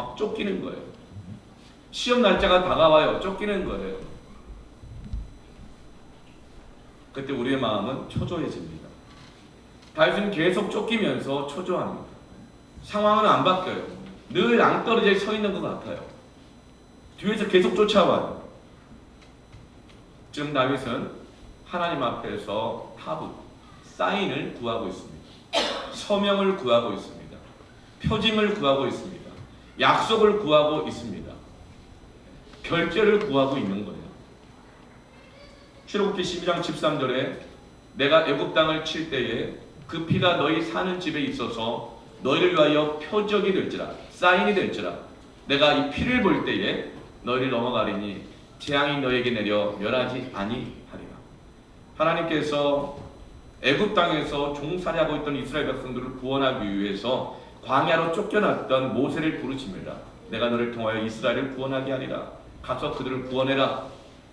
막 쫓기는 거예요. 시험 날짜가 다가와요. 쫓기는 거예요. 그때 우리의 마음은 초조해집니다. 다윗은 계속 쫓기면서 초조합니다. 상황은 안 바뀌어요. 늘 낭떠러지에 서 있는 것 같아요. 뒤에서 계속 쫓아와요. 지금 다윗은 하나님 앞에서 타부, 사인을 구하고 있습니다. 서명을 구하고 있습니다. 표징을 구하고 있습니다. 약속을 구하고 있습니다. 결제를 구하고 있는 거예요. 출애굽기 12장 13절에 내가 애굽 땅을 칠 때에 그 피가 너희 사는 집에 있어서 너희를 위하여 표적이 될지라, 사인이 될지라. 내가 이 피를 볼 때에 너희를 넘어가리니 재앙이 너에게 내려 멸하지 아니하리라. 하나님께서 애굽 땅에서 종살이하고 있던 이스라엘 백성들을 구원하기 위해서 광야로 쫓겨났던 모세를 부르십니다. 내가 너를 통하여 이스라엘을 구원하게 하리라. 가서 그들을 구원해라.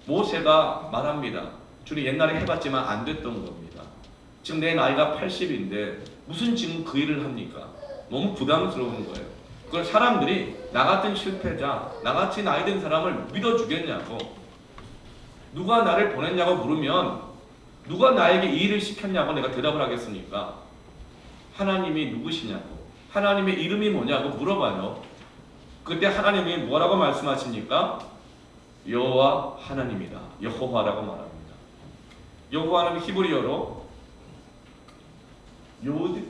모세가 말합니다. 주님 옛날에 해봤지만 안 됐던 겁니다. 지금 내 나이가 80인데 무슨 지금 그 일을 합니까? 너무 부담스러운 거예요. 그걸 사람들이 나 같은 실패자, 나같이 나이 든 사람을 믿어주겠냐고, 누가 나를 보냈냐고 물으면 누가 나에게 이 일을 시켰냐고 내가 대답을 하겠습니까? 하나님이 누구시냐고, 하나님의 이름이 뭐냐고 물어봐요. 그때 하나님이 뭐라고 말씀하십니까? 여호와 하나님이다. 여호와라고 말합니다. 여호와는 히브리어로 요드,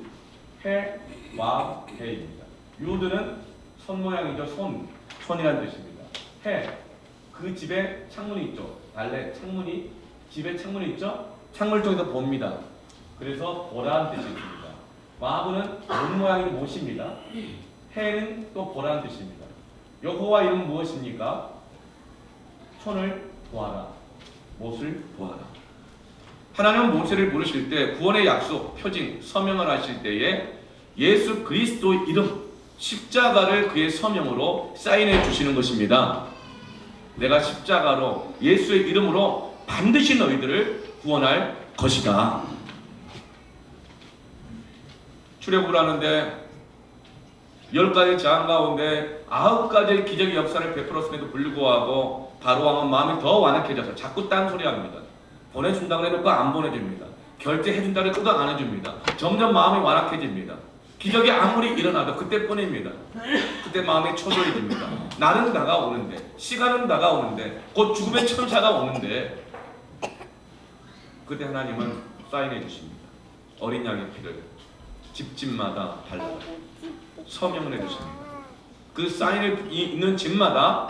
해, 와, 해입니다. 요드는 손 모양이죠. 손이라는 뜻입니다. 해, 그 집에 창문이 있죠. 달래, 창문이, 집에 창문이 있죠. 창문을 통해서 봅니다. 그래서 보라는 뜻이 있습니다. 와브는 몸 모양이 못입니다. 해는 또 보라는 뜻입니다. 여호와 이름은 무엇입니까? 손을 보아라, 못을 보아라. 하나님은 모세를 부르실 때 구원의 약속, 표징, 서명을 하실 때에 예수 그리스도의 이름, 십자가를 그의 서명으로 사인해 주시는 것입니다. 내가 십자가로 예수의 이름으로 반드시 너희들을 구원할 것이다. 출애굽을 하는데 10가지 재앙 가운데 9가지의 기적의 역사를 베풀었음에도 불구하고 바로 왕은 마음이 더 완악해져서 자꾸 딴소리합니다. 보내준다고 해놓고 안 보내줍니다. 결제해준다고 해도 안 해줍니다. 점점 마음이 완악해집니다. 기적이 아무리 일어나도 그때뿐입니다. 그때 마음이 초조해집니다. 날은 다가오는데, 시간은 다가오는데, 곧 죽음의 천사가 오는데, 그때 하나님은 사인해 주십니다. 어린 양의 피를 집집마다 발라 서명을 해주십니다. 그 사인을 있는 집마다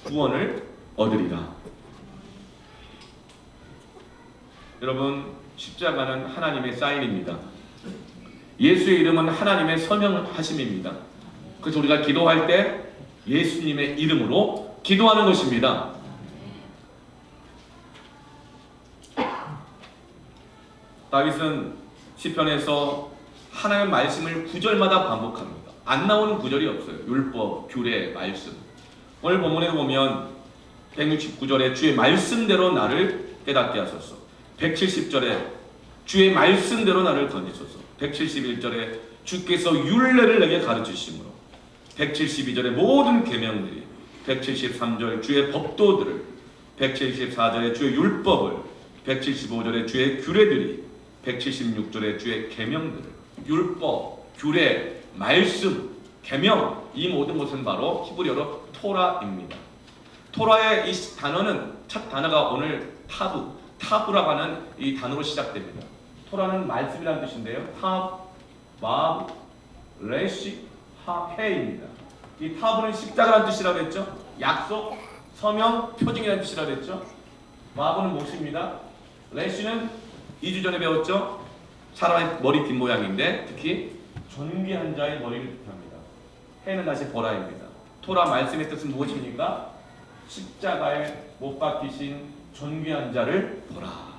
구원을 얻으리라. 여러분, 십자가는 하나님의 사인입니다. 예수의 이름은 하나님의 서명하심입니다. 그래서 우리가 기도할 때 예수님의 이름으로 기도하는 것입니다. 다윗은 시편에서 하나님의 말씀을 구절마다 반복합니다. 안 나오는 구절이 없어요. 율법, 규례, 말씀. 오늘 본문에 보면 169절에 주의 말씀대로 나를 깨닫게 하소서. 170절에 주의 말씀대로 나를 건지소서. 171절에 주께서 율례를 내게 가르치심으로. 172절에 모든 계명들이, 173절 주의 법도들을, 174절에 주의 율법을, 175절에 주의 규례들이, 176절에 주의 계명들을. 율법, 규례, 말씀, 계명, 이 모든 것은 바로 히브리어로 토라입니다. 토라의 이 단어는, 첫 단어가 오늘 타부라고 하는 이 단어로 시작됩니다. 토라는 말씀이라는 뜻인데요. tab, 레시, 해입니다. 이 타부는 십자가라는 뜻이라고 했죠. 약속, 서명, 표징이라는 뜻이라고 했죠. 마부는 못입니다. 레시는 2주 전에 배웠죠. 사람의 머리 뒷모양인데 특히 존귀한 자의 머리를 뜻합니다. 해는 다시 보라입니다. 토라 말씀의 뜻은 무엇입니까? 십자가에 못 박히신 존귀한 자를 보라.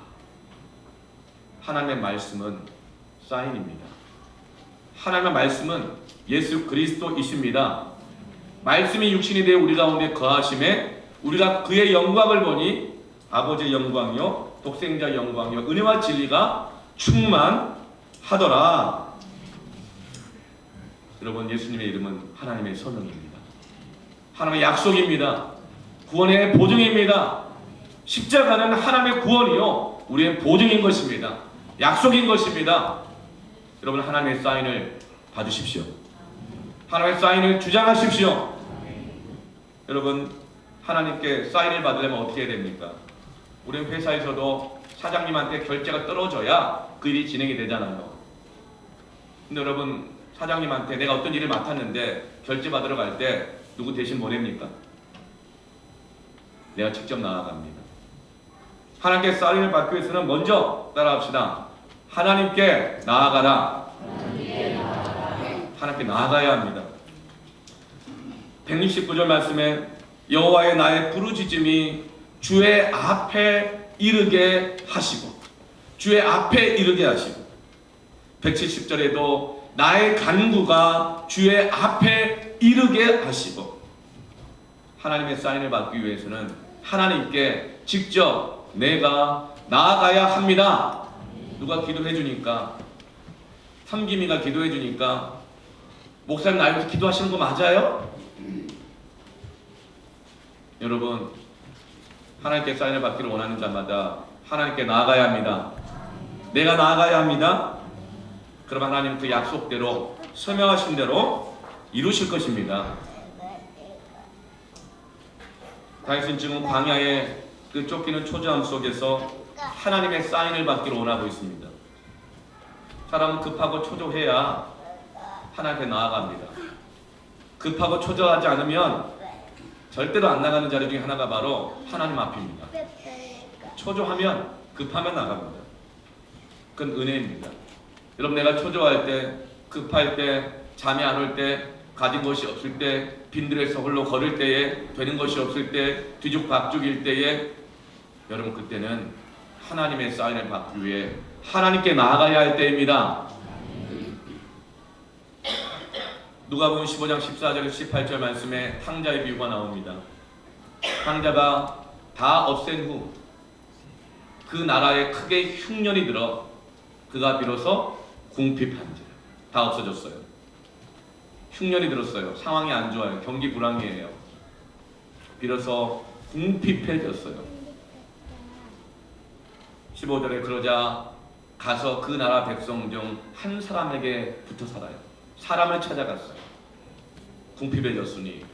하나님의 말씀은 사인입니다. 하나님의 말씀은 예수 그리스도이십니다. 말씀이 육신이 되어 우리 가운데 거하심에 우리가 그의 영광을 보니 아버지의 영광이요 독생자의 영광이요 은혜와 진리가 충만하더라. 여러분, 예수님의 이름은 하나님의 선언입니다. 하나님의 약속입니다. 구원의 보증입니다. 십자가는 하나님의 구원이요, 우리의 보증인 것입니다. 약속인 것입니다. 여러분, 하나님의 사인을 받으십시오. 하나님의 사인을 주장하십시오. 여러분, 하나님께 사인을 받으려면 어떻게 해야 됩니까? 우리는 회사에서도 사장님한테 결제가 떨어져야 그 일이 진행이 되잖아요. 근데 여러분, 사장님한테 내가 어떤 일을 맡았는데 결제 받으러 갈 때 누구 대신 보냅니까? 내가 직접 나아갑니다. 하나님께 사인을 받기 위해서는 먼저 따라합시다. 하나님께 나아가라. 하나님께 나아가야 합니다. 169절 말씀에 여호와의 나의 부르짖음이 주의 앞에 이르게 하시고, 주의 앞에 이르게 하시고, 170절에도 나의 간구가 주의 앞에 이르게 하시고, 하나님의 사인을 받기 위해서는 하나님께 직접 내가 나아가야 합니다. 누가 기도해 주니까, 삼김이가 기도해 주니까 목사님 나 여기서 기도하시는 거 맞아요? 여러분, 하나님께 사인을 받기를 원하는 자마다 하나님께 나아가야 합니다. 내가 나아가야 합니다. 그럼 하나님 그 약속대로, 설명하신 대로 이루실 것입니다. 다윗은 지금 광야의 그 쫓기는 초조함 속에서 하나님의 사인을 받기를 원하고 있습니다. 사람은 급하고 초조해야 하나님께 나아갑니다. 급하고 초조하지 않으면 절대로 안 나가는 자리 중에 하나가 바로 하나님 앞입니다. 초조하면, 급하면 나갑니다. 그건 은혜입니다. 여러분, 내가 초조할 때, 급할 때, 잠이 안 올 때, 가진 것이 없을 때, 빈들에서 홀로 걸을 때에, 되는 것이 없을 때, 뒤죽박죽일 때에, 여러분 그때는 하나님의 사인을 받기 위해 하나님께 나아가야 할 때입니다. 누가복음 15장 14절에서 18절 말씀에 탕자의 비유가 나옵니다. 탕자가 다 없앤 후 그 나라에 크게 흉년이 들어 그가 비로소 궁핍한지라. 다 없어졌어요. 흉년이 들었어요. 상황이 안 좋아요. 경기 불황이에요. 비로소 궁핍해졌어요. 15절에 그러자 가서 그 나라 백성 중 한 사람에게 붙어 살아요. 사람을 찾아갔어요. 궁핍해졌으니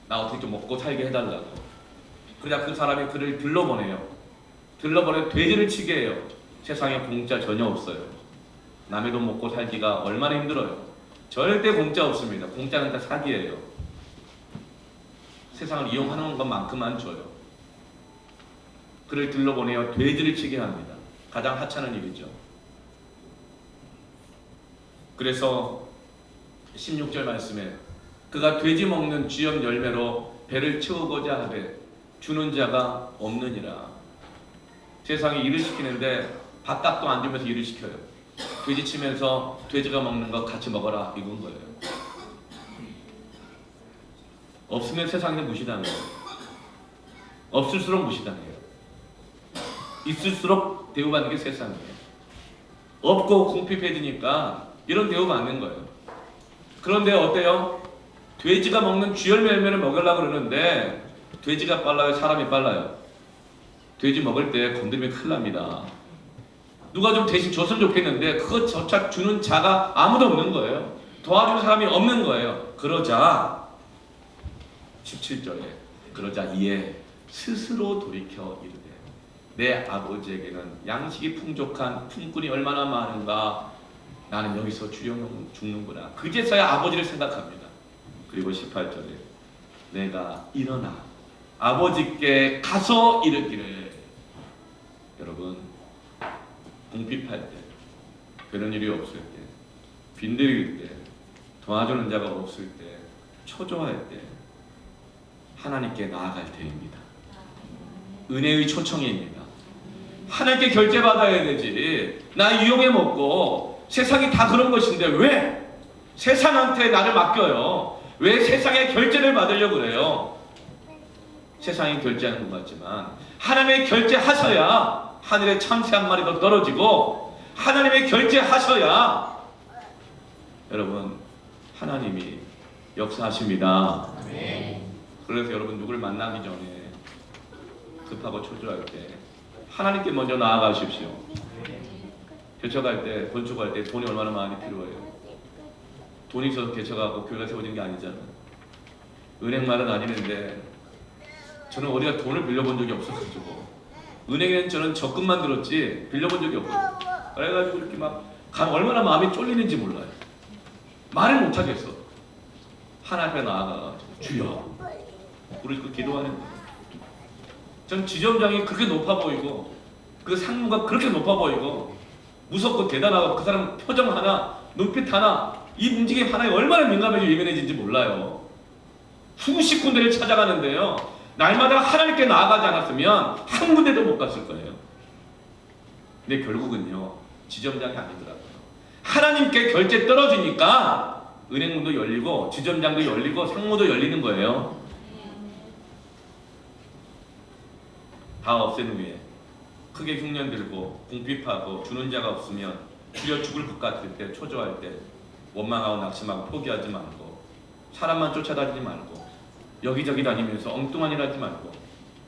나 어떻게 좀 먹고 살게 해달라고. 그러자 그 사람이 그를 들러보내요. 들러보내 돼지를 치게 해요. 세상에 공짜 전혀 없어요. 남의 돈 먹고 살기가 얼마나 힘들어요. 절대 공짜 없습니다. 공짜는 다 사기예요. 세상을 이용하는 것만큼만 줘요. 그를 들러보내어 돼지를 치게 합니다. 가장 하찮은 일이죠. 그래서 16절 말씀에 그가 돼지 먹는 쥐염 열매로 배를 채우고자 하되 주는 자가 없느니라. 세상에 일을 시키는데 밥값도 안 주면서 일을 시켜요. 돼지 치면서 돼지가 먹는 거 같이 먹어라 이건 거예요. 없으면 세상에 무시당해요. 없을수록 무시당해요. 있을수록 대우받는 게 세상이에요. 없고 궁핍해지니까 이런 대우받는 거예요. 그런데 어때요? 돼지가 먹는 쥐열매 열매를 먹으려고 그러는데 돼지가 빨라요? 사람이 빨라요? 돼지 먹을 때 건드리면 큰일 납니다. 누가 좀 대신 줬으면 좋겠는데 그거 저착 주는 자가 아무도 없는 거예요. 도와줄 사람이 없는 거예요. 그러자 17절에 그러자 이에 스스로 돌이켜 이르되 내 아버지에게는 양식이 풍족한 품꾼이 얼마나 많은가. 나는 여기서 주령 죽는구나. 그제서야 아버지를 생각합니다. 그리고 18절에 내가 일어나 아버지께 가서 이르기를. 여러분, 궁핍할 때, 그런 일이 없을 때, 빈들일 때, 도와주는 자가 없을 때, 초조할 때 하나님께 나아갈 때입니다. 은혜의 초청입니다. 하나님께 결제받아야 되지. 나 이용해 먹고 세상이 다 그런 것인데 왜 세상한테 나를 맡겨요? 왜 세상의 결제를 받으려고 그래요? 세상이 결제하는 것 같지만 하나님의 결제하셔야 하늘에 참새 한 마리도 떨어지고 하나님의 결제하셔야 여러분 하나님이 역사하십니다. 그래서 여러분 누구를 만나기 전에 급하고 초조할 때 하나님께 먼저 나아가십시오. 개척할 때, 건축할 때 돈이 얼마나 많이 필요해요. 돈이 있어서 개척하고 교회가 세워진 게 아니잖아요. 은행말은 아니는데 저는 어디가 돈을 빌려본 적이 없었어가지고 은행에는 저는 적금만 들었지 빌려본 적이 없어요. 그래가지고 이렇게 막 얼마나 마음이 쫄리는지 몰라요. 말을 못하겠어. 하나님 앞에 나아가가지고 주여 그리고 기도하는 거예요. 전 지점장이 그렇게 높아 보이고 그 상무가 그렇게 높아 보이고 무섭고 대단하고 그 사람 표정 하나 눈빛 하나 이 움직임 하나에 얼마나 민감하게 예민해진지 몰라요. 수십 군데를 찾아가는데요. 날마다 하나님께 나아가지 않았으면 한 군데도 못 갔을 거예요. 근데 결국은요. 지점장이 아니더라고요. 하나님께 결제 떨어지니까 은행문도 열리고 지점장도 열리고 상무도 열리는 거예요. 다 없앤 후에 크게 흉년 들고 궁핍하고 주는 자가 없으면 주려 죽을 것 같을 때 초조할 때 원망하고 낙심하고 포기하지 말고 사람만 쫓아다니지 말고 여기저기 다니면서 엉뚱한 일 하지 말고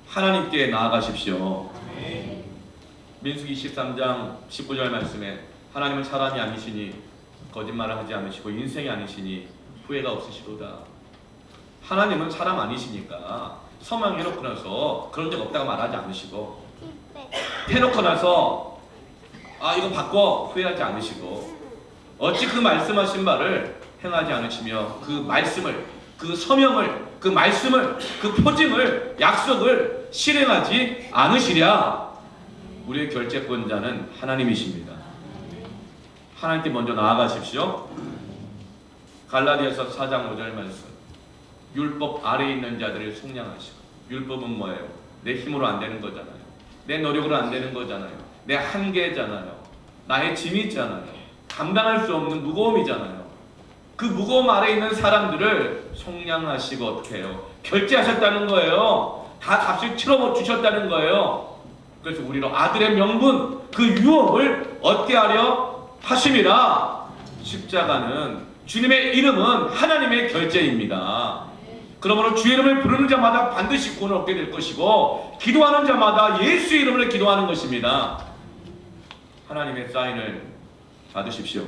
하나님께 나아가십시오. 민수기 13장 19절 말씀에 하나님은 사람이 아니시니 거짓말을 하지 않으시고 인생이 아니시니 후회가 없으시도다. 하나님은 사람 아니시니까 서명해놓고 나서 그런 적 없다고 말하지 않으시고 해놓고 나서 이거 바꿔 후회하지 않으시고 어찌 그 말씀하신 바를 행하지 않으시며 그 말씀을 그 서명을 그 말씀을 그 표징을 약속을 실행하지 않으시랴. 우리의 결재권자는 하나님이십니다. 하나님께 먼저 나아가십시오. 갈라디아서 4장 5절 말씀. 율법 아래에 있는 자들을 속량하시고. 율법은 뭐예요? 내 힘으로 안 되는 거잖아요. 내 노력으로 안 되는 거잖아요. 내 한계잖아요. 나의 짐이잖아요. 감당할 수 없는 무거움이잖아요. 그 무거움 아래에 있는 사람들을 속량하시고 어떻게 해요? 결제하셨다는 거예요. 다 값을 치러 주셨다는 거예요. 그래서 우리로 아들의 명분 그 유업을 얻게 하려 하심이라. 십자가는 주님의 이름은 하나님의 결제입니다. 그러므로 주의 이름을 부르는 자마다 반드시 구원을 얻게 될 것이고 기도하는 자마다 예수의 이름을 기도하는 것입니다. 하나님의 사인을 받으십시오.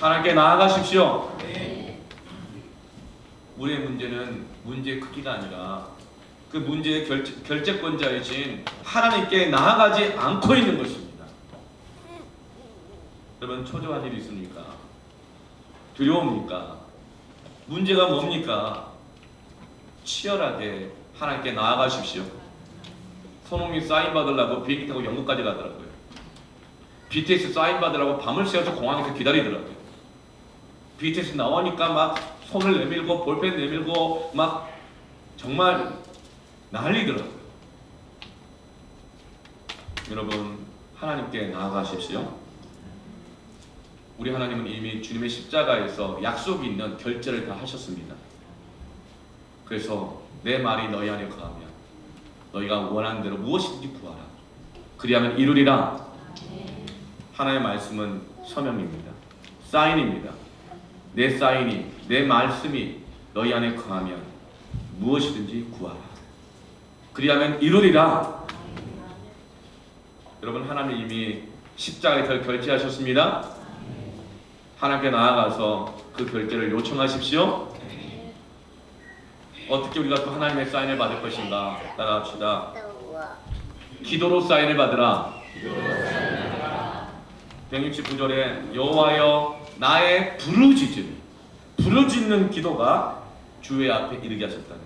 하나님께 나아가십시오. 우리의 문제는 문제의 크기가 아니라 그 문제의 결재권자이신 하나님께 나아가지 않고 있는 것입니다. 여러분 초조한 일이 있습니까? 두려웁니까? 문제가 뭡니까? 치열하게 하나님께 나아가십시오. 손흥민 사인 받으려고 비행기 타고 영국까지 가더라고요. BTS 사인 받으려고 밤을 새워서 공항에서 기다리더라고요. BTS 나오니까 막 손을 내밀고 볼펜 내밀고 막 정말 난리더라고요. 여러분 하나님께 나아가십시오. 우리 하나님은 이미 주님의 십자가에서 약속이 있는 결제를 다 하셨습니다. 그래서 내 말이 너희 안에 거하면 너희가 원하는 대로 무엇이든지 구하라. 그리하면 이루리라. 하나님의 말씀은 서명입니다. 사인입니다. 내 사인이 내 말씀이 너희 안에 거하면 무엇이든지 구하라. 그리하면 이루리라. 여러분 하나님 이미 십자가에 결제하셨습니다. 하나님께 나아가서 그 결제를 요청하십시오. 어떻게 우리가 또 하나님의 사인을 받을 것인가? 따라합시다. 기도로 사인을 받으라. 169절에 여호와여 나의 부르짖는 기도가 주의 앞에 이르게 하셨다는 거예요.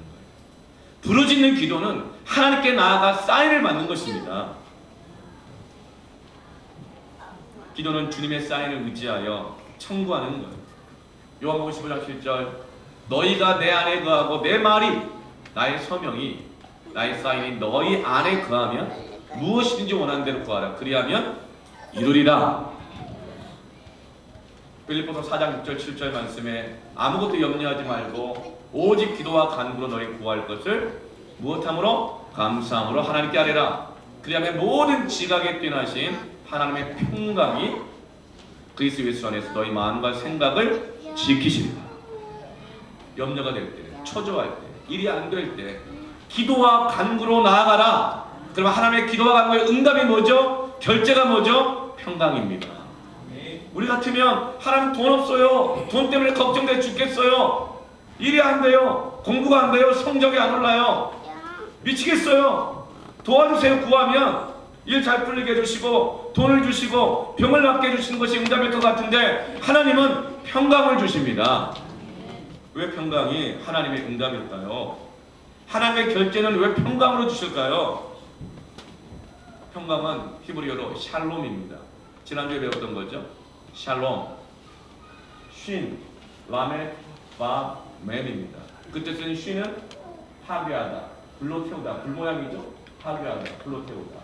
부르짖는 기도는 하나님께 나아가 사인을 받는 것입니다. 기도는 주님의 사인을 의지하여 청구하는 거예요. 요한복음 15장 7절 너희가 내 안에 거하고 내 말이 나의 서명이 나의 사인이 너희 안에 거하면 무엇이든지 원하는 대로 구하라. 그리하면 이루리라. 빌립보서 4장 6절 7절 말씀에 아무것도 염려하지 말고 오직 기도와 간구로 너희 구할 것을 무엇함으로? 감사함으로 하나님께 아뢰라. 그리하면 모든 지각에 뛰어나신 하나님의 평강이 그리스도 예수 안에서 너희 마음과 생각을 지키시리라. 염려가 될 때, 초조할 때, 일이 안 될 때 기도와 간구로 나아가라. 그러면 하나님의 기도와 간구의 응답이 뭐죠? 결제가 뭐죠? 평강입니다. 우리 같으면 하나님 돈 없어요. 돈 때문에 걱정돼 죽겠어요. 일이 안 돼요. 공부가 안 돼요. 성적이 안 올라요. 미치겠어요. 도와주세요. 구하면 일 잘 풀리게 해주시고 돈을 주시고 병을 낫게 해주시는 것이 응답일 것 같은데 하나님은 평강을 주십니다. 왜 평강이 하나님의 응답일까요? 하나님의 결제는 왜 평강으로 주실까요? 평강은 히브리어로 샬롬입니다. 지난주에 배웠던 거죠. 샬롬, 쉰, 라메, 바, 멤입니다. 그 뜻은 쉰은 파괴하다, 불로 태우다, 불 모양이죠. 파괴하다, 불로 태우다.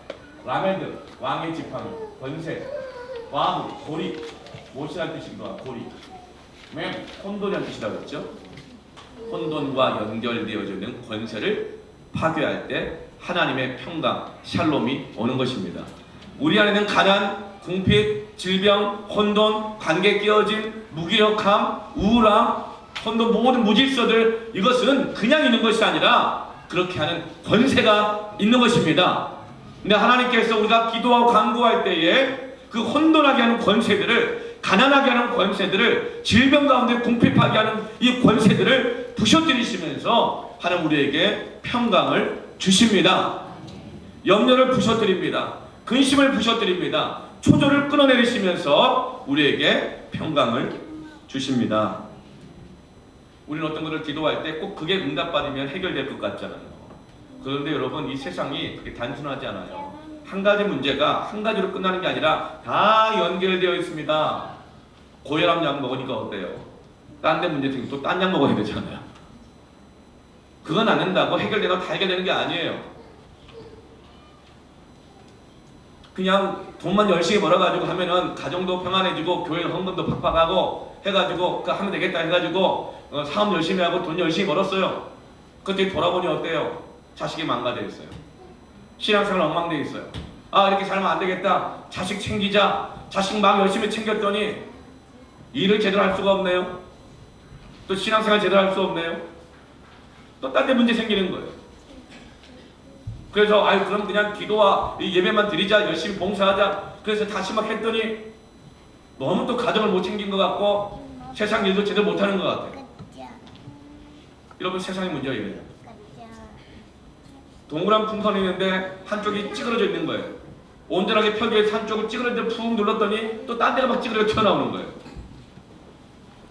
라메드, 왕의 지팡이, 권세. 와브, 고리, 못이라는 뜻이기도 하고 고리. 멤, 혼돈이라는 뜻이라고 했죠. 혼돈과 연결되어지는 권세를 파괴할 때 하나님의 평강, 샬롬이 오는 것입니다. 우리 안에는 가난, 궁핍, 질병, 혼돈, 관계 깨어짐, 무기력함, 우울함, 혼돈, 모든 무질서들, 이것은 그냥 있는 것이 아니라 그렇게 하는 권세가 있는 것입니다. 근데 하나님께서 우리가 기도하고 간구할 때에 그 혼돈하게 하는 권세들을, 가난하게 하는 권세들을, 질병 가운데 궁핍하게 하는 이 권세들을 부셔뜨리시면서 하나님 우리에게 평강을 주십니다. 염려를 부셔뜨립니다. 근심을 부셔뜨립니다. 초조를 끊어내리시면서 우리에게 평강을 주십니다. 우리는 어떤 것을 기도할 때 꼭 그게 응답받으면 해결될 것 같잖아요. 그런데 여러분, 이 세상이 그렇게 단순하지 않아요. 한 가지 문제가 한 가지로 끝나는 게 아니라 다 연결되어 있습니다. 고혈압 약 먹으니까 어때요? 딴 데 문제 생기면 또 딴 약 먹어야 되잖아요. 그건 안 된다고 해결되고 다 해결되는 게 아니에요. 그냥 돈만 열심히 벌어가지고 하면은 가정도 평안해지고 교회 헌금도 팍팍하고 해가지고 하면 되겠다 해가지고 사업 열심히 하고 돈 열심히 벌었어요. 그때 돌아보니 어때요? 자식이 망가져 있어요. 신앙생활 엉망돼 있어요. 아, 이렇게 살면 안 되겠다. 자식 챙기자. 자식 막 열심히 챙겼더니 일을 제대로 할 수가 없네요. 또 신앙생활 제대로 할 수 없네요. 또 딴 데 문제 생기는 거예요. 그래서 그럼 그냥 기도와 예배만 드리자, 열심히 봉사하자. 그래서 다시 막 했더니 너무 또 가정을 못 챙긴 것 같고 세상 일도 제대로 못하는 것 같아요. 여러분, 세상의 문제가 이래요. 동그란 풍선이 있는데 한쪽이 찌그러져 있는 거예요. 온전하게 펴기 위해서 한쪽을 찌그러져 푹 눌렀더니 또 딴 데가 막 찌그러져 튀어나오는 거예요.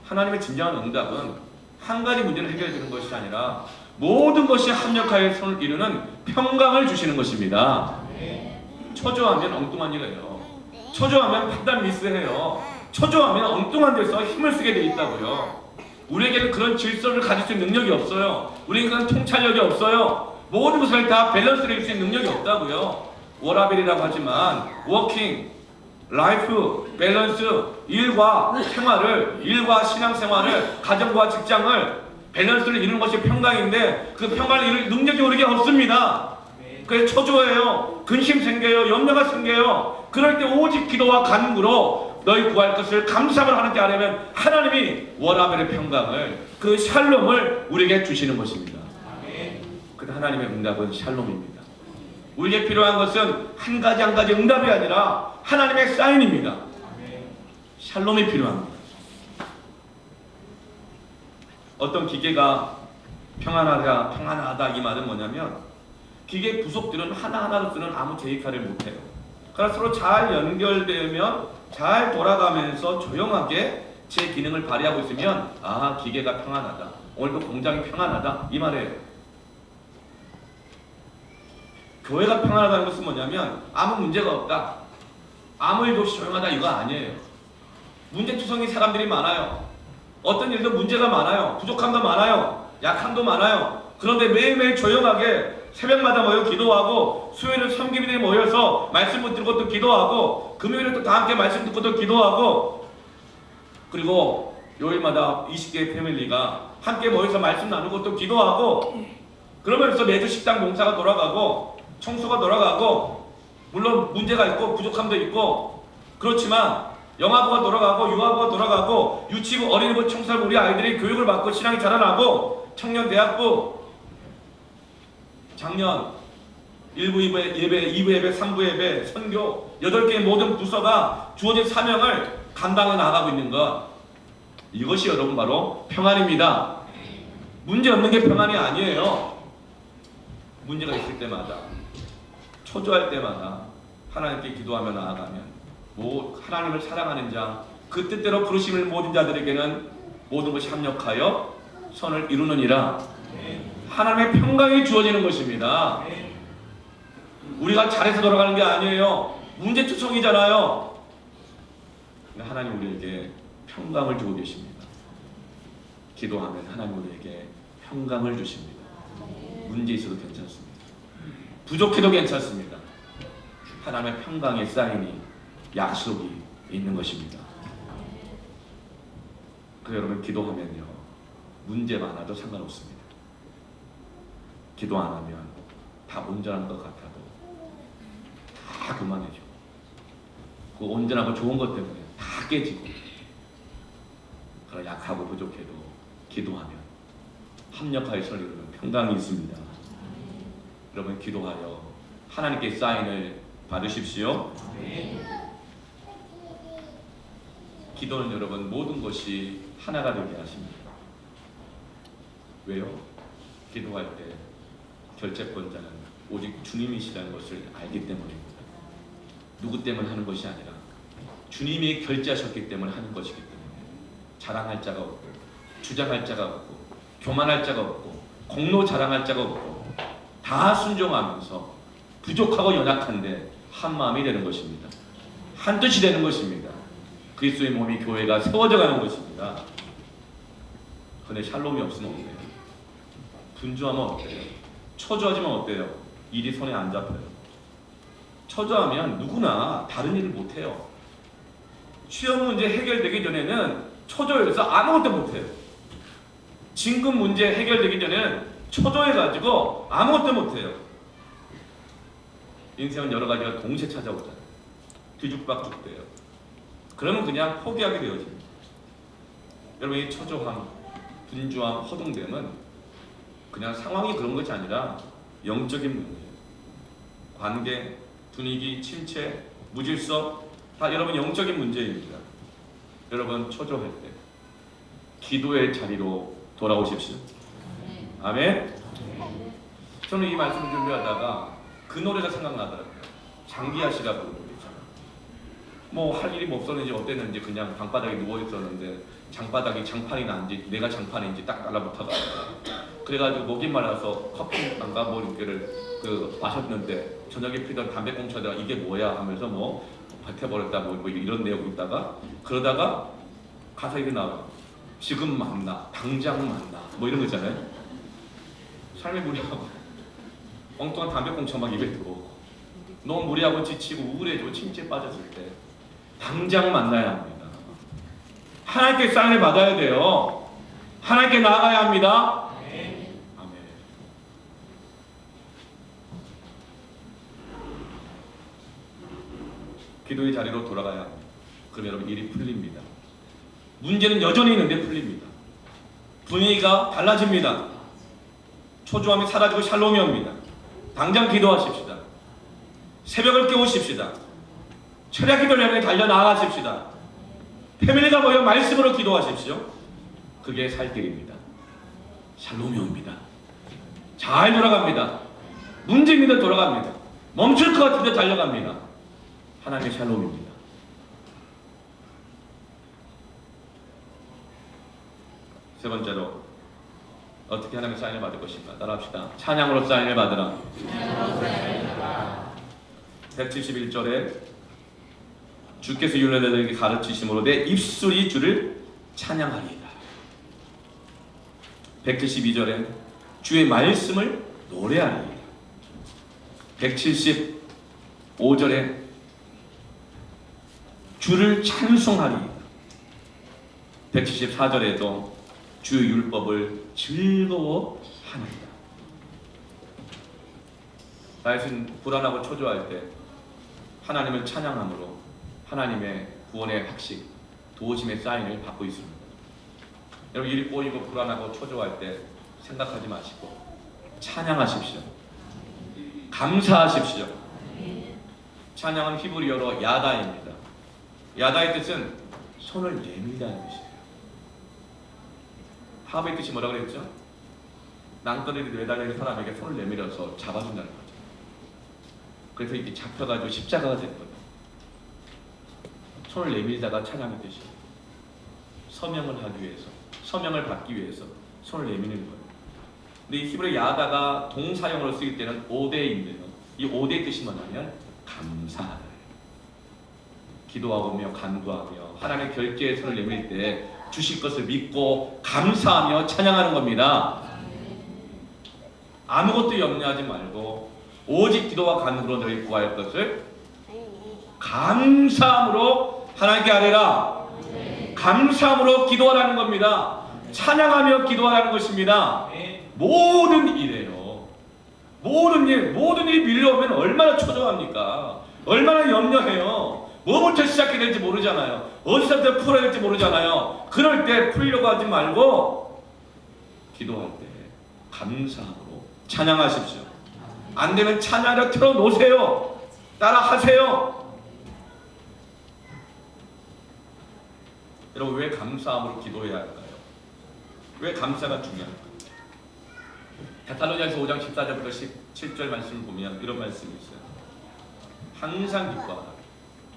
하나님의 진정한 응답은 한 가지 문제를 해결해 주는 것이 아니라 모든 것이 합력하여 손을 이루는 평강을 주시는 것입니다. 초조하면 엉뚱한 일 해요. 초조하면 판단 미스해요. 초조하면 엉뚱한 데서 힘을 쓰게 돼 있다고요. 우리에게는 그런 질서를 가질 수 있는 능력이 없어요. 우리에게는 통찰력이 없어요. 모든 것을 다 밸런스를 할 수 있는 능력이 없다고요. 워라벨이라고 하지만 워킹, 라이프, 밸런스, 일과 생활을, 일과 신앙생활을, 가정과 직장을 밸런스를 이루는 것이 평강인데 그 평강을 이룰 능력이 우리에게 없습니다. 그래서 초조해요. 근심 생겨요. 염려가 생겨요. 그럴 때 오직 기도와 간구로 너희 구할 것을 감사를 하는 게 아니면 하나님이 워라벨의 평강을, 그 샬롬을 우리에게 주시는 것입니다. 그 하나님의 응답은 샬롬입니다. 우리에게 필요한 것은 한 가지 응답이 아니라 하나님의 사인입니다. 샬롬이 필요합니다. 어떤 기계가 평안하다 이 말은 뭐냐면 기계 부속들은 하나하나로서는 아무 제의카를 못해요. 그러나 서로 잘 연결되면 잘 돌아가면서 조용하게 제 기능을 발휘하고 있으면 기계가 평안하다. 오늘도 공장이 평안하다 이 말이에요. 교회가 평안하다는 것은 뭐냐면 아무 문제가 없다. 아무 일도 없이 조용하다 이거 아니에요. 문제투성이 사람들이 많아요. 어떤 일도 문제가 많아요. 부족함도 많아요. 약함도 많아요. 그런데 매일매일 조용하게 새벽마다 모여 기도하고 수요일은 섬김이들이 모여서 말씀 듣고 또 기도하고 금요일에 또 다 함께 말씀 듣고 또 기도하고 그리고 요일마다 20개의 패밀리가 함께 모여서 말씀 나누고 또 기도하고 그러면서 매주 식당 봉사가 돌아가고 청소가 돌아가고 물론 문제가 있고 부족함도 있고 그렇지만 영아부가 돌아가고 유아부가 돌아가고 유치부, 어린이부, 청소년부 우리 아이들이 교육을 받고 신앙이 자라나고 청년대학부 작년 1부 예배, 2부 예배, 3부 예배, 선교 8개의 모든 부서가 주어진 사명을 감당해 나가고 있는 것, 이것이 여러분 바로 평안입니다. 문제 없는 게 평안이 아니에요. 문제가 있을 때마다, 초조할 때마다 하나님께 기도하며 나아가면 하나님을 사랑하는 자, 그 뜻대로 부르심을 모든 자들에게는 모든 것이 합력하여 선을 이루느니라. 하나님의 평강이 주어지는 것입니다. 우리가 잘해서 돌아가는 게 아니에요. 문제투성이잖아요. 근데 하나님 우리에게 평강을 주고 계십니다. 기도하면 하나님 우리에게 평강을 주십니다. 문제 있어도 괜찮습니다. 부족해도 괜찮습니다. 하나님의 평강의 사인이, 약속이 있는 것입니다. 그래서 여러분 기도하면요, 문제 많아도 상관없습니다. 기도 안 하면 다 온전한 것 같아도 다 그만해져. 그 온전하고 좋은 것 때문에 다 깨지고. 그러나 약하고 부족해도 기도하면 합력하여 선을 이루는 평강이 있습니다. 여러분 기도하여 하나님께 사인을 받으십시오. 기도는 여러분 모든 것이 하나가 되게 하십니다. 왜요? 기도할 때 결재권자는 오직 주님이시라는 것을 알기 때문입니다. 누구 때문에 하는 것이 아니라 주님이 결재하셨기 때문에 하는 것이기 때문에 자랑할 자가 없고, 주장할 자가 없고, 교만할 자가 없고, 공로 자랑할 자가 없고, 다 순종하면서 부족하고 연약한데 한 마음이 되는 것입니다. 한 뜻이 되는 것입니다. 그리스도의 몸이 교회가 세워져 가는 것입니다. 그런데 샬롬이 없으면 어때요? 분주하면 어때요? 초조하지면 어때요? 일이 손에 안 잡혀요. 초조하면 누구나 다른 일을 못해요. 시험 문제 해결되기 전에는 초조해서 아무것도 못해요. 진급 문제 해결되기 전에는 초조해가지고 아무것도 못해요. 인생은 여러 가지가 동시에 찾아오잖아요. 뒤죽박죽돼요. 그러면 그냥 포기하게 되어집니다. 여러분 이 초조함, 분주함, 허둥됨은 그냥 상황이 그런 것이 아니라 영적인 문제예요. 관계, 분위기, 침체, 무질서 다 여러분 영적인 문제입니다. 여러분 초조할 때 기도의 자리로 돌아오십시오. 아멘. 저는 이 말씀을 준비하다가 그 노래가 생각나더라고요. 장기하 씨가 부른 노래잖아요. 뭐 할 일이 뭐 없었는지 어땠는지 그냥 방바닥에 누워 있었는데 장바닥이 장판이 난지 내가 장판인지 딱 달라붙어가지고 그래가지고 목이 말라서 커피인가 뭐 이렇게를 마셨는데 저녁에 피던 담배꽁초에다가 이게 뭐야 하면서 뭐 뱉어버렸다 뭐 이런 내용이 있다가 그러다가 가사 이렇게 나와요. 지금 만나, 당장 만나 뭐 이런 거 있잖아요. 삶이 무리하고 엉뚱한 담배꽁초 막 입에 들어오고 너무 무리하고 지치고 우울해지고 침체에 빠졌을 때 당장 만나야 합니다. 하나님께 사인을 받아야 돼요. 하나님께 나아가야 합니다. 아멘. 기도의 자리로 돌아가야 합니다. 그럼 여러분 일이 풀립니다. 문제는 여전히 있는데 풀립니다. 분위기가 달라집니다. 초조함이 사라지고 샬롬이 옵니다. 당장 기도하십시다. 새벽을 깨우십시다. 철야 기도를 향해 달려나가십시다. 패밀리가 모여 말씀으로 기도하십시오. 그게 살 길입니다. 샬롬이 옵니다. 잘 돌아갑니다. 문제 있는데 돌아갑니다. 멈출 것 같은데 달려갑니다. 하나님의 샬롬입니다. 세 번째로 어떻게 하나님의 사인을 받을 것인가? 따라합시다. 찬양으로 사인을 받으라. 171절에 주께서 율례자들에게 가르치심으로 내 입술이 주를 찬양하리이다. 172절에 주의 말씀을 노래하리이다. 175절에 주를 찬송하리이다. 174절에도 주의 율법을 즐거워하나이다. 다윗은 불안하고 초조할 때 하나님을 찬양함으로 하나님의 구원의 확신, 도우심의 사인을 받고 있습니다. 여러분 일이 꼬이고 불안하고 초조할 때 생각하지 마시고 찬양하십시오. 감사하십시오. 찬양은 히브리어로 야다입니다. 야다의 뜻은 손을 내밀다는 뜻이에요. 하브의 뜻이 뭐라고 그랬죠? 낭떠러리 매달리는 사람에게 손을 내밀어서 잡아준다는 거죠. 그래서 이게 잡혀가지고 십자가가 된 거예요. 손을 내밀다가 찬양의 뜻이에요. 서명을 하기 위해서, 서명을 받기 위해서 손을 내미는 거예요. 근데 이 히브리 야다가 동사형으로 쓰일 때는 오대인데요. 이 오대의 뜻이 뭐냐면 감사하다. 기도하며 간구하며 하나님의 결제에 손을 내밀 때 주실 것을 믿고 감사하며 찬양하는 겁니다. 아무것도 염려하지 말고 오직 기도와 간구로 너희 구할 것을 감사함으로 하나님께 아뢰라. 감사함으로 기도하라는 겁니다. 찬양하며 기도하라는 것입니다. 모든 일에요. 모든 일이 밀려오면 얼마나 초조합니까? 얼마나 염려해요. 뭐부터 시작해야 될지 모르잖아요. 어디서부터 풀어야 될지 모르잖아요. 그럴 때 풀려고 하지 말고 기도할 때 감사함으로 찬양하십시오. 안 되면 찬양을 틀어놓으세요. 따라 하세요. 여러분 왜 감사함으로 기도해야 할까요? 왜 감사가 중요할까요? 데살로니가서 5장 14절부터 17절 말씀을 보면 이런 말씀이 있어요. 항상 기뻐하라.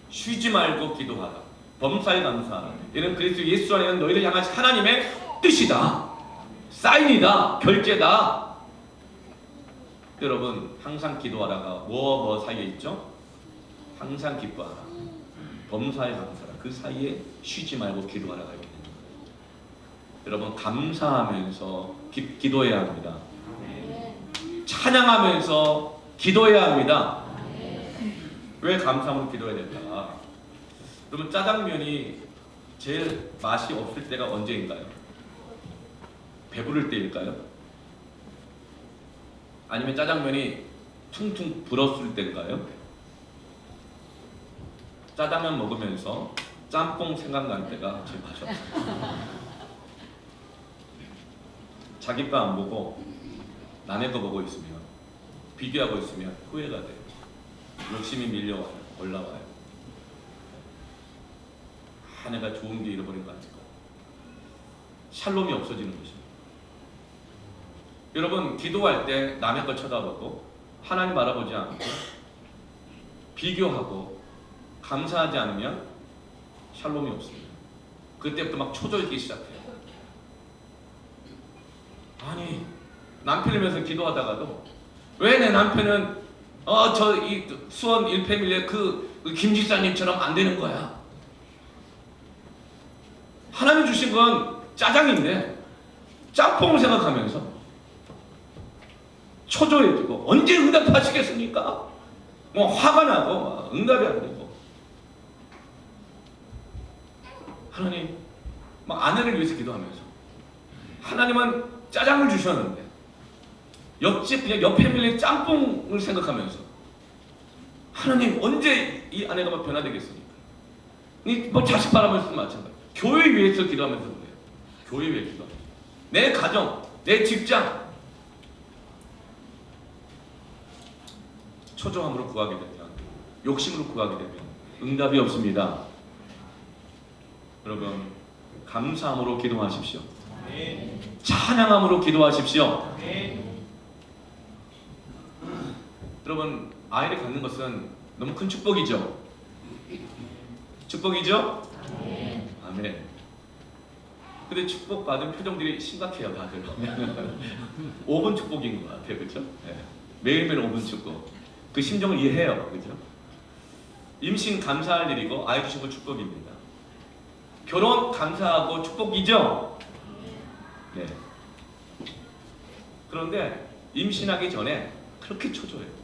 쉬지 말고 기도하라. 범사에 감사하라. 이는 그리스도 예수 안에 있는 너희를 향한 하나님의 뜻이다. 사인이다. 결제다. 여러분 항상 기도하라가 뭐와 뭐 사이에 있죠? 항상 기뻐하라. 범사에 감사하라. 그 사이에 쉬지 말고 기도하라가 있게 됩니다. 여러분 감사하면서 기도해야 합니다. 찬양하면서 기도해야 합니다. 왜 감사함으로 기도해야 될까? 그러면 짜장면이 제일 맛이 없을 때가 언제인가요? 배부를 때일까요? 아니면 짜장면이 퉁퉁 불었을 때인가요? 짜장면 먹으면서 짬뽕 생각날 때가 제일 맛이 없어요. 자기 거 안 보고 남의 거 보고 있으면, 비교하고 있으면 후회가 돼요. 욕심이 밀려와요. 올라와요. 내가 좋은 게 잃어버린 거 아닐까? 샬롬이 없어지는 것입니다. 여러분 기도할 때 남의 거 쳐다보고 하나님 알아보지 않고 비교하고 감사하지 않으면 샬롬이 없습니다. 그때부터 막 초조해지기 시작해요. 아니 남편을 위해서 기도하다가도 왜 내 남편은 저 이 수원 1패밀리의 그 김지사님처럼 안 되는 거야. 하나님 주신 건 짜장인데 짬뽕을 생각하면서 초조해지고 언제 응답하시겠습니까? 뭐 화가 나고 막 응답이 안 되고 하나님 막 아내를 위해서 기도하면서 하나님은 짜장을 주셨는데 옆집 그냥 옆 패밀리 짬뽕을 생각하면서 하나님 언제 이 아내가 막 변화되겠습니까? 뭐 자식 바라보면서도 마찬가지. 교회 위해서 기도하면서 그래요. 교회 위해 기도하면서 내 가정, 내 직장 초조함으로 구하게 되면 욕심으로 구하게 되면 응답이 없습니다. 여러분 감사함으로 기도하십시오. 찬양함으로 기도하십시오. 여러분 아이를 갖는 것은 너무 큰 축복이죠. 축복이죠? 아멘. 근데 축복받은 표정들이 심각해요 다들. 5분 축복인 것 같아요. 그렇죠? 네. 매일매일 5분 축복. 그 심정을 이해해요. 그렇죠? 임신 감사할 일이고 아이 주신 거 축복입니다. 결혼 감사하고 축복이죠? 네. 그런데 임신하기 전에 그렇게 초조해요.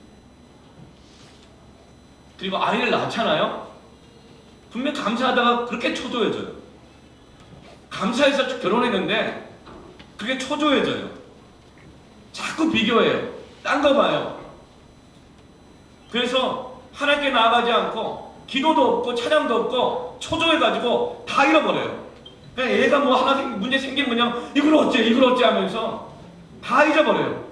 그리고 아이를 낳잖아요. 분명 감사하다가 그렇게 초조해져요. 감사해서 결혼했는데 그게 초조해져요. 자꾸 비교해요. 딴 거 봐요. 그래서 하나님께 나아가지 않고 기도도 없고 찬양도 없고 초조해가지고 다 잃어버려요. 그냥 애가 뭐 하나 문제 생기면 그냥 이걸 어째 하면서 다 잊어버려요.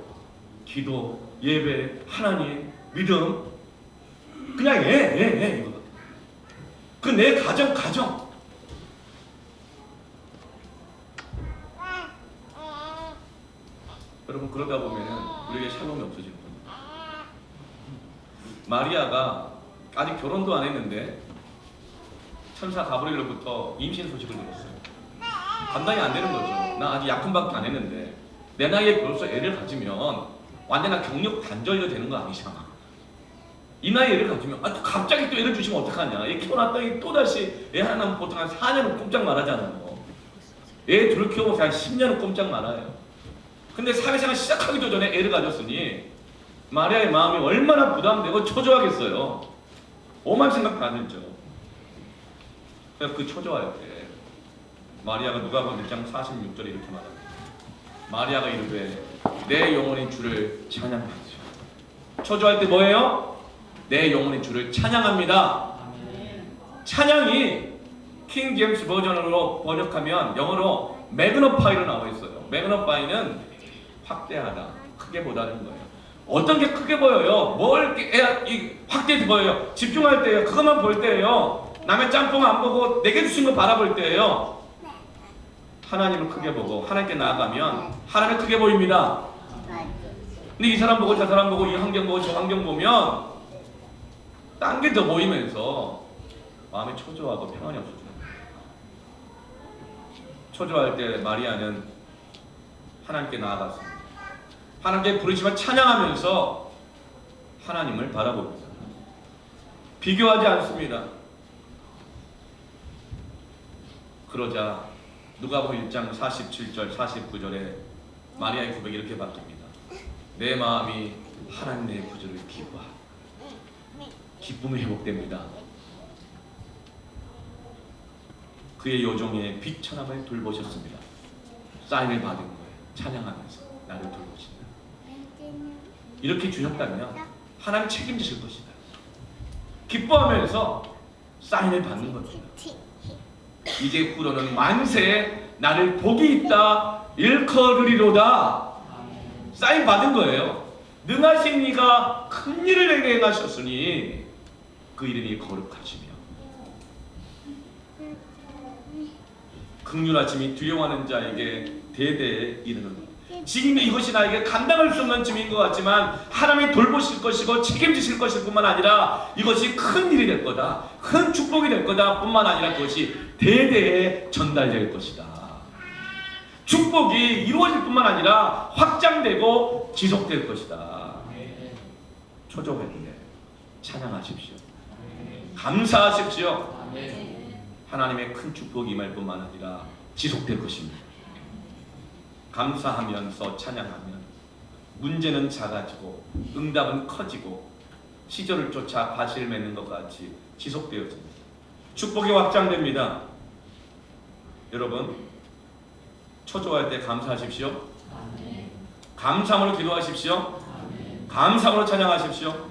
기도, 예배, 하나님, 믿음, 그냥 이거. 그 내 가정. 여러분, 그러다 보면 우리에게 샬롬이 없어지는 겁니다. 마리아가 아직 결혼도 안 했는데 천사 가브리엘로부터 임신 소식을 들었어요. 감당이 안 되는 거죠. 나 아직 약혼밖에 안 했는데 내 나이에 벌써 애를 가지면 완전한 경력 단절이 되는 거 아니잖아. 이 나이에 애를 가지면 또 갑자기 또 애를 주시면 어떡하냐. 애 키워놨더니 또다시 애 하나 낳으면 보통 한 4년은 꼼짝 말하잖아요. 애 둘 키우면 한 10년은 꼼짝 말아요. 근데 사회생활 시작하기도 전에 애를 가졌으니 마리아의 마음이 얼마나 부담되고 초조하겠어요. 오만 생각 다 들죠. 그 초조할 때 마리아가 누가복음 1장 46절에 이렇게 말합니다. 마리아가 이르되 내 영혼이 주를 찬양하죠. 초조할 때 뭐예요? 내 영혼이 주를 찬양합니다. 찬양이 킹 제임스 버전으로 번역하면 영어로 매그너파이로 나와 있어요. 매그너파이는 확대하다, 크게 보다는 거예요. 어떤 게 크게 보여요? 뭘 확대해서 보여요? 집중할 때예요. 그것만 볼 때예요. 남의 짬뽕 안 보고 내게 주신 거 바라볼 때예요. 하나님을 크게 보고 하나님께 나아가면 하나님 크게 보입니다. 근데 이 사람 보고 저 사람 보고 이 환경 보고 저 환경 보면 딴 게 더 보이면서 마음이 초조하고 평안이 없어져요. 초조할 때 마리아는 하나님께 나아갔습니다. 하나님께 부르시면 찬양하면서 하나님을 바라봅니다. 비교하지 않습니다. 그러자 누가복음 1장 47절 49절에 마리아의 고백이 이렇게 바뀝니다. 내 마음이 하나님의 구절을 기뻐하고 기쁨이 회복됩니다. 그의 요정의 비천함을 돌보셨습니다. 사인을 받은 거예요. 찬양하면서 나를 돌보신다. 이렇게 주셨다면 하나님 책임지실 것이다. 기뻐하면서 사인을 받는 겁니다. 이제 후로는 만세 나를 복이 있다 일컬으리로다. 사인 받은 거예요. 능하신 이가 큰 일을 내게 행하셨으니 그 이름이 거룩하시며 긍휼하심이 두려워하는 자에게 대대에 이르는 지금 이것이 나에게 감당할 수 없는 짐인 것 같지만 하나님이 돌보실 것이고 책임지실 것일 뿐만 아니라 이것이 큰 일이 될 거다, 큰 축복이 될 거다 뿐만 아니라 그것이 대대에 전달될 것이다. 축복이 이루어질 뿐만 아니라 확장되고 지속될 것이다. 초조했는데 찬양하십시오. 감사하십시오. 하나님의 큰 축복이 임할 뿐만 아니라 지속될 것입니다. 감사하면서 찬양하면 문제는 작아지고 응답은 커지고 시절을 쫓아 과실을 맺는 것 같이 지속되어집니다. 축복이 확장됩니다. 여러분, 초조할 때 감사하십시오. 감사함으로 기도하십시오. 감사함으로 찬양하십시오.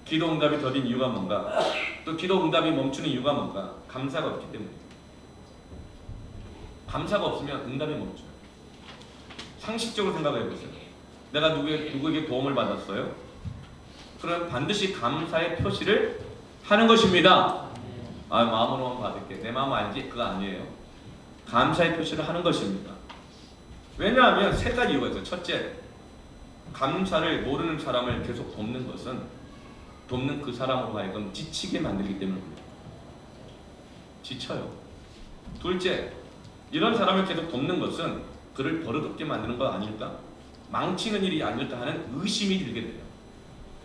기도 응답이 더딘 이유가 뭔가? 또 기도 응답이 멈추는 이유가 뭔가? 감사가 없기 때문입니다. 감사가 없으면 응답이 멈춰요. 상식적으로 생각해 보세요. 내가 누구에게 도움을 받았어요? 그럼 반드시 감사의 표시를 하는 것입니다. 마음으로만 받을게. 내 마음 알지? 그거 아니에요. 감사의 표시를 하는 것입니다. 왜냐하면 세 가지 이유가 있어요. 첫째, 감사를 모르는 사람을 계속 돕는 것은 돕는 그 사람으로 하여금 지치게 만들기 때문입니다. 지쳐요. 둘째, 이런 사람을 계속 돕는 것은 그를 버릇없게 만드는 거 아닐까? 망치는 일이 아닐까 하는 의심이 들게 돼요.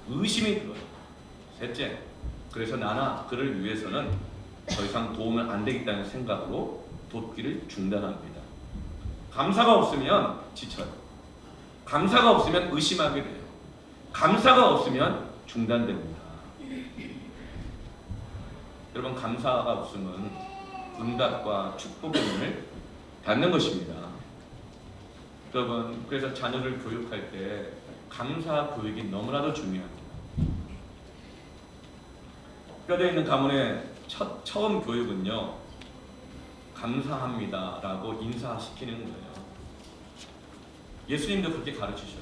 의심이 들어요. 셋째, 그래서 나나 그를 위해서는 더 이상 도우면 안 되겠다는 생각으로 돕기를 중단합니다. 감사가 없으면 지쳐요. 감사가 없으면 의심하게 돼요. 감사가 없으면 중단됩니다. 여러분, 감사가 없으면 응답과 축복의 문을 닫는 것입니다. 여러분, 그래서 자녀를 교육할 때 감사 교육이 너무나도 중요합니다. 뼈대 있는 가문의 처음 교육은요, 감사합니다라고 인사시키는 거예요. 예수님도 그렇게 가르치셔요.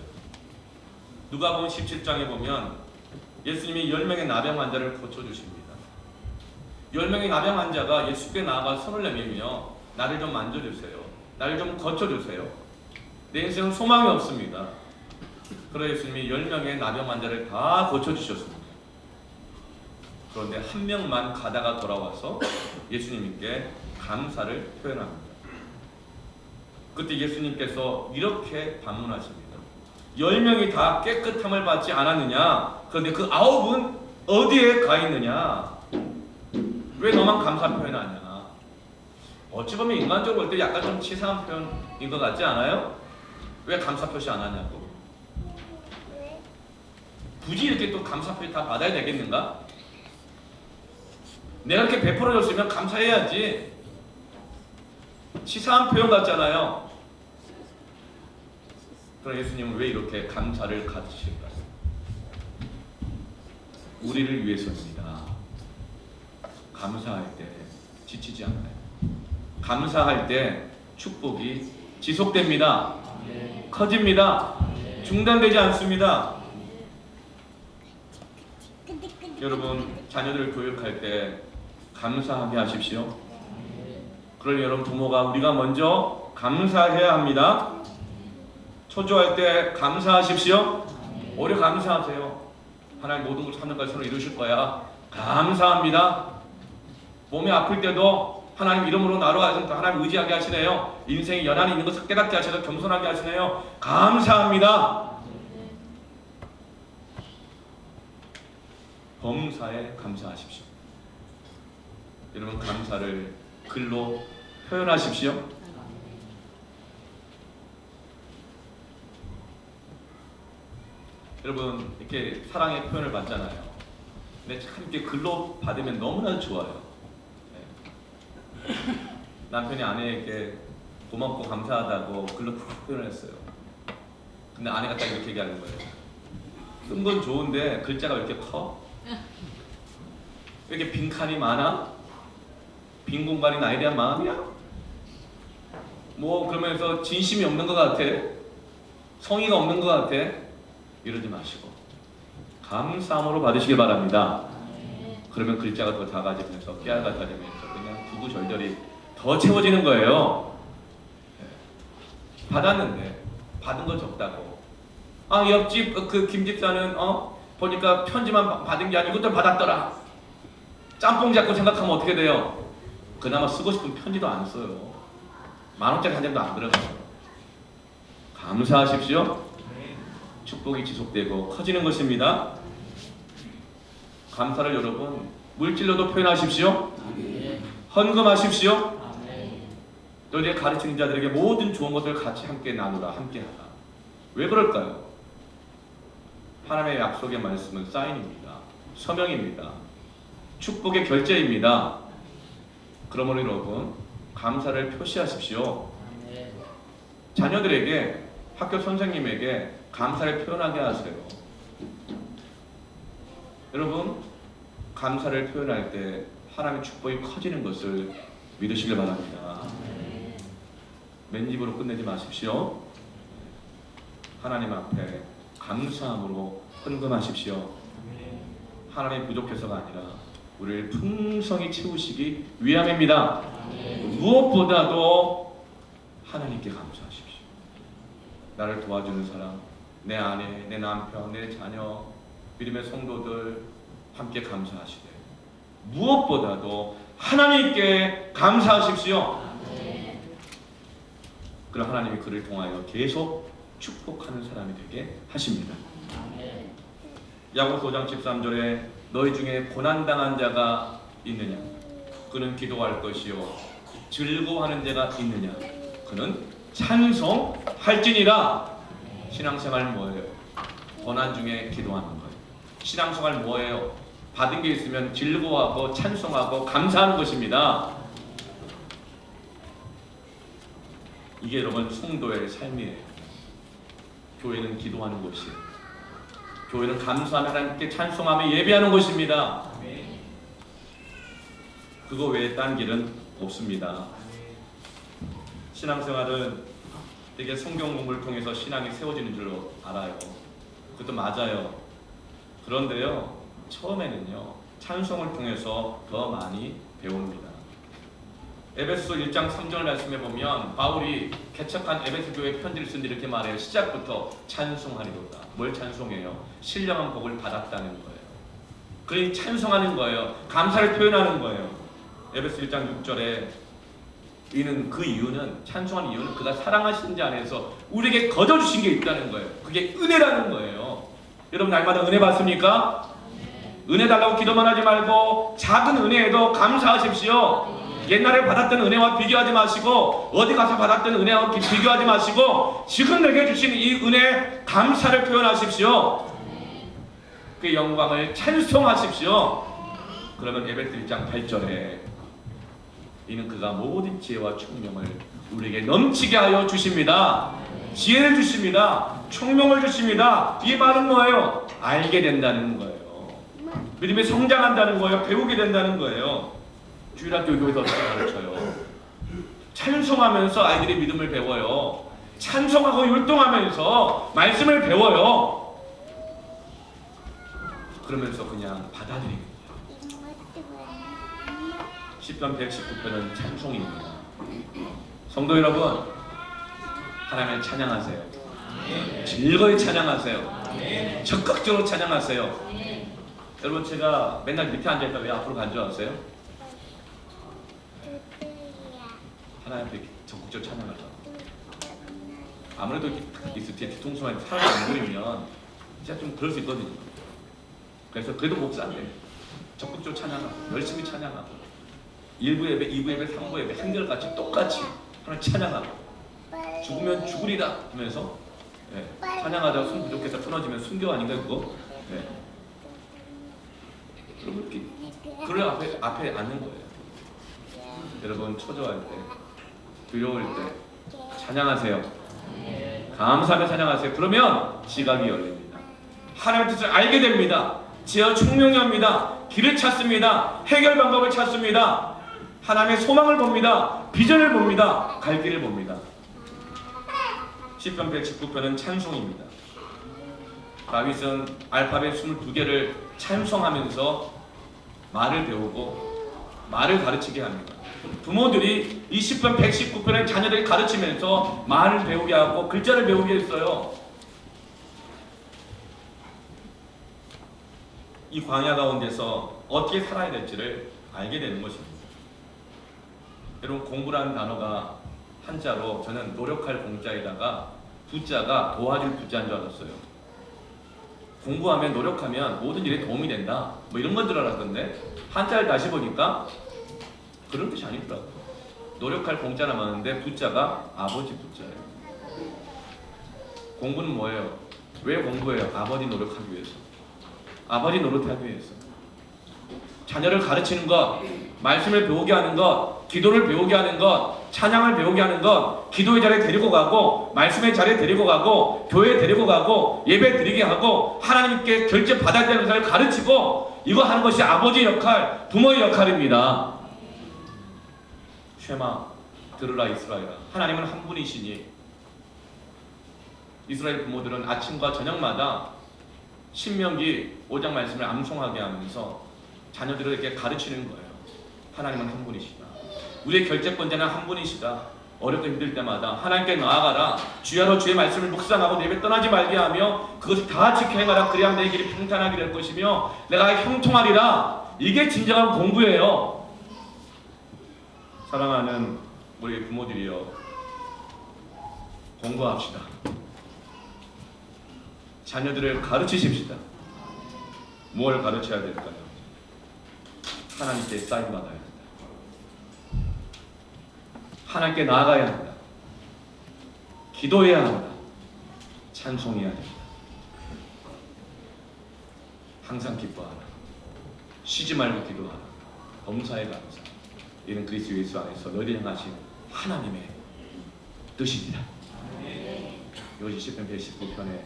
누가복음 17장에 보면 예수님이 10명의 나병 환자를 고쳐주십니다. 10명의 나병 환자가 예수께 나아가 손을 내밀며 나를 좀 만져주세요. 나를 좀 거쳐주세요. 내 인생은 소망이 없습니다. 그러나 예수님이 10명의 나병 환자를 다 고쳐주셨습니다. 그런데 한 명만 가다가 돌아와서 예수님께 감사를 표현합니다. 그때 예수님께서 이렇게 반문하십니다. 10명이 다 깨끗함을 받지 않았느냐? 그런데 그 9은 어디에 가 있느냐? 왜 너만 감사 표현하냐? 어찌 보면 인간적으로 볼 때 약간 좀 치사한 표현인 것 같지 않아요? 왜 감사 표시 안 하냐고? 굳이 이렇게 또 감사 표시 다 받아야 되겠는가? 내가 이렇게 베풀어줬으면 감사해야지. 치사한 표현 같잖아요. 그럼 예수님은 왜 이렇게 감사를 가르치실까요? 우리를 위해서입니다. 감사할 때 지치지 않아요. 감사할 때 축복이 지속됩니다. 커집니다. 중단되지 않습니다. 여러분, 자녀들 교육할 때 감사하게 하십시오. 그러니 여러분, 부모가 우리가 먼저 감사해야 합니다. 초조할 때 감사하십시오. 오래 감사하세요. 하나님 모든 걸 하늘까지 서로 이루실 거야. 감사합니다. 몸이 아플 때도 하나님 이름으로 나로 하여금 하나님 의지하게 하시네요. 인생에 연한이 있는 것을 깨닫게 하셔서 겸손하게 하시네요. 감사합니다. 범사에 감사하십시오. 여러분, 감사를 글로 표현하십시오. 여러분, 이렇게 사랑의 표현을 받잖아요. 근데 참 이렇게 글로 받으면 너무나 좋아요. 네. 남편이 아내에게 고맙고 감사하다고 글로 표현했어요. 근데 아내가 딱 이렇게 얘기하는 거예요. 쓴 건 좋은데 글자가 왜 이렇게 커? 왜 이렇게 빈칸이 많아? 빈 공간이 나에 대한 마음이야? 뭐 그러면서 진심이 없는 것 같아? 성의가 없는 것 같아? 이러지 마시고 감사함으로 받으시길 바랍니다. 그러면 글자가 더 작아지면서 깨알 같아지면서 그냥 구구절절이 더 채워지는 거예요. 받았는데 받은 건 적다고. 아, 옆집 그 김집사는 보니까 편지만 받은 게 아니고 이것도 받았더라. 짬뽕 잡고 생각하면 어떻게 돼요? 그나마 쓰고 싶은 편지도 안 써요. 10,000원짜리 한 장도 안 들어가요. 감사하십시오. 축복이 지속되고 커지는 것입니다. 감사를 여러분 물질로도 표현하십시오. 헌금하십시오. 또 이제 가르치는 자들에게 모든 좋은 것을 같이 함께 나누라, 함께 하라. 왜 그럴까요? 하나님의 약속의 말씀은 사인입니다. 서명입니다. 축복의 결제입니다. 그러므로 여러분 감사를 표시하십시오. 자녀들에게, 학교 선생님에게 감사를 표현하게 하세요. 여러분, 감사를 표현할 때 하나님의 축복이 커지는 것을 믿으시길 바랍니다. 맨입으로 끝내지 마십시오. 하나님 앞에 감사함으로 헌금하십시오. 하나님 부족해서가 아니라 우리를 풍성히 채우시기 위함입니다. 무엇보다도 하나님께 감사하십시오. 나를 도와주는 사람, 내 아내, 내 남편, 내 자녀, 믿음의 성도들 함께 감사하시되 무엇보다도 하나님께 감사하십시오. 그럼 하나님이 그를 통하여 계속 축복하는 사람이 되게 하십니다. 야고보서 5장 13절에 너희 중에 고난당한 자가 있느냐? 그는 기도할 것이요 즐거워하는 자가 있느냐? 그는 찬송할지니라. 신앙생활 뭐예요? 고난 중에 기도하는 거예요. 신앙생활 뭐예요? 받은 게 있으면 즐거워하고 찬송하고 감사하는 것입니다. 이게 여러분 성도의 삶이에요. 교회는 기도하는 곳이에요. 교회는 감사하며 하나님께 찬송하며 예배하는 곳입니다. 그거 외에 딴 길은 없습니다. 신앙생활은 되게 성경 공부를 통해서 신앙이 세워지는 줄로 알아요. 그것도 맞아요. 그런데요, 처음에는요, 찬송을 통해서 더 많이 배웁니다. 에베소서 1장 3절 말씀에 보면 바울이 개척한 에베소 교회 편지를 쓴 데 이렇게 말해요. 시작부터 찬송하리로다. 뭘 찬송해요? 신령한 복을 받았다는 거예요. 그러니 찬송하는 거예요. 감사를 표현하는 거예요. 에베소 1장 6절에 이는 그 이유는, 찬송하는 이유는 그가 사랑하시는 자 안에서 우리에게 거저주신 게 있다는 거예요. 그게 은혜라는 거예요. 여러분 날마다 은혜 받습니까? 은혜 달라고 기도만 하지 말고 작은 은혜에도 감사하십시오. 옛날에 받았던 은혜와 비교하지 마시고 어디 가서 받았던 은혜와 비교하지 마시고 지금 내게 주신 이 은혜 감사를 표현하십시오. 그 영광을 찬송하십시오. 그러면 에베소 1장 8절에 이는 그가 모든 지혜와 총명을 우리에게 넘치게 하여 주십니다. 지혜를 주십니다. 총명을 주십니다. 이 말은 뭐예요? 알게 된다는 거예요. 믿음이 성장한다는 거예요. 배우게 된다는 거예요. 주일학교 교회에서 어떻게 가르쳐요? 찬송하면서 아이들이 믿음을 배워요. 찬송하고 율동하면서 말씀을 배워요. 그러면서 그냥 받아들입니다. 시편 119편은 찬송입니다. 성도 여러분, 하나님을 찬양하세요. 즐거이 찬양하세요. 적극적으로 찬양하세요. 여러분, 제가 맨날 밑에 앉아있다 왜 앞으로 간 줄 아세요? 하나님 앞에 적극적으로 찬양하죠. 아무래도 뒤에 뒤통수만 사람이 안 보이면 진짜 좀 그럴 수 있거든요. 그래서 그래도 목사 안 돼. 적극적으로 찬양하고 열심히 찬양하고 1부 예배, 2부 예배, 3부 예배 한결같이 똑같이 하나님 찬양하고 죽으면 죽으리라 하면서 찬양하다가 숨 부족해서 끊어지면 순교 아닌가요 그거? 그럼 이렇게 그를 앞에 앉는 거예요. 여러분 초조할 때, 두려울 때 찬양하세요. 감사하며 찬양하세요. 그러면 지각이 열립니다. 하나님의 뜻을 알게 됩니다. 지혜와 총명이 옵니다. 길을 찾습니다. 해결 방법을 찾습니다. 하나님의 소망을 봅니다. 비전을 봅니다. 갈 길을 봅니다. 시편 119편은 찬송입니다. 다윗은 알파벳 22개를 찬송하면서 말을 배우고 말을 가르치게 합니다. 부모들이 이 시편 119편을 자녀들이 가르치면서 말을 배우게 하고 글자를 배우게 했어요. 이 광야 가운데서 어떻게 살아야 될지를 알게 되는 것입니다. 여러분, 공부라는 단어가 한자로 저는 노력할 공자에다가 부자가 도와줄 부자인 줄 알았어요. 공부하면 노력하면 모든 일에 도움이 된다 뭐 이런 건 줄 알았던데 한자를 다시 보니까 그런 뜻이 아니더라고요. 노력할 공자나 많은데 부자가 아버지 부자예요. 공부는 뭐예요? 왜 공부해요? 아버지 노력하기 위해서. 아버지 노릇하기 위해서. 자녀를 가르치는 것, 말씀을 배우게 하는 것, 기도를 배우게 하는 것, 찬양을 배우게 하는 것, 기도의 자리에 데리고 가고 말씀의 자리에 데리고 가고 교회에 데리고 가고 예배 드리게 하고 하나님께 결제 받아야 되는 것을 가르치고 이거 하는 것이 아버지의 역할, 부모의 역할입니다. 쉐마 들으라 이스라엘아, 하나님은 한 분이시니 이스라엘 부모들은 아침과 저녁마다 신명기 5장 말씀을 암송하게 하면서 자녀들에게 가르치는 거예요. 하나님은 한 분이시다. 우리의 결재권자는 한 분이시다. 어렵고 힘들 때마다 하나님께 나아가라. 주야로 주의 말씀을 묵상하고 내배 떠나지 말게 하며 그것을 다 지켜 행하라. 그래야 내 길이 평탄하게 될 것이며 내가 형통하리라. 이게 진정한 공부예요. 사랑하는 우리 부모들이여, 공부합시다. 자녀들을 가르치십시다. 무엇을 가르쳐야 될까요? 하나님께 사인받아야 한다. 하나님께 나아가야 한다. 기도해야 한다. 찬송해야 된다. 항상 기뻐하라. 쉬지 말고 기도하라. 범사에 감사. 이는 그리스도 예수 안에서 너희를 향하신 하나님의 뜻입니다. 이것이 시편 119편의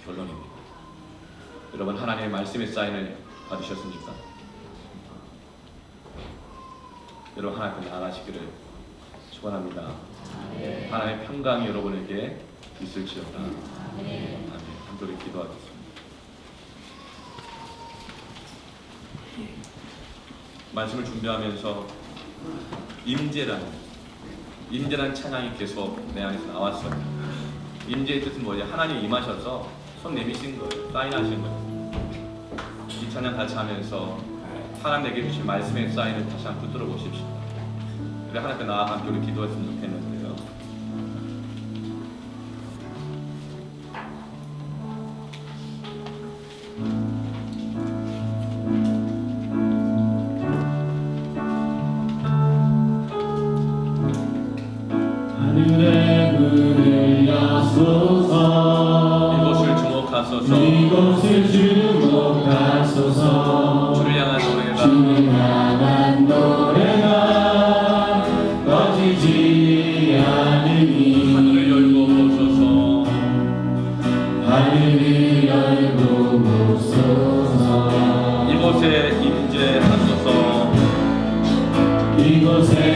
결론입니다. 여러분, 하나님의 말씀의 사인을 받으셨습니까? 여러분 하나님 나아가시기를 축원합니다. 하나님의 평강이 여러분에게 있을지어다. 아멘. 함께 기도하겠습니다. 말씀을 준비하면서 임재라는 찬양이 계속 내 안에서 나왔어요. 임재의 뜻은 뭐지? 하나님 임하셔서 손 내미신 거예요. 사인하신 거예요. 이 찬양 같이 하면서 하나님에게 주신 말씀의 사인을 다시 한번 붙들어 보십시오. 그래 하나님께 나와 함께 우리 기도했으면 좋겠는데요. 하늘의 문을 여소서 이곳을 주목하소서 이곳을 주목하소서 주를 향한 노래가 주를 향한 노래가 꺼지지 않으니 하늘을 열고 보소서 하늘을 열고 보소서 이곳에 임재하소서 이곳에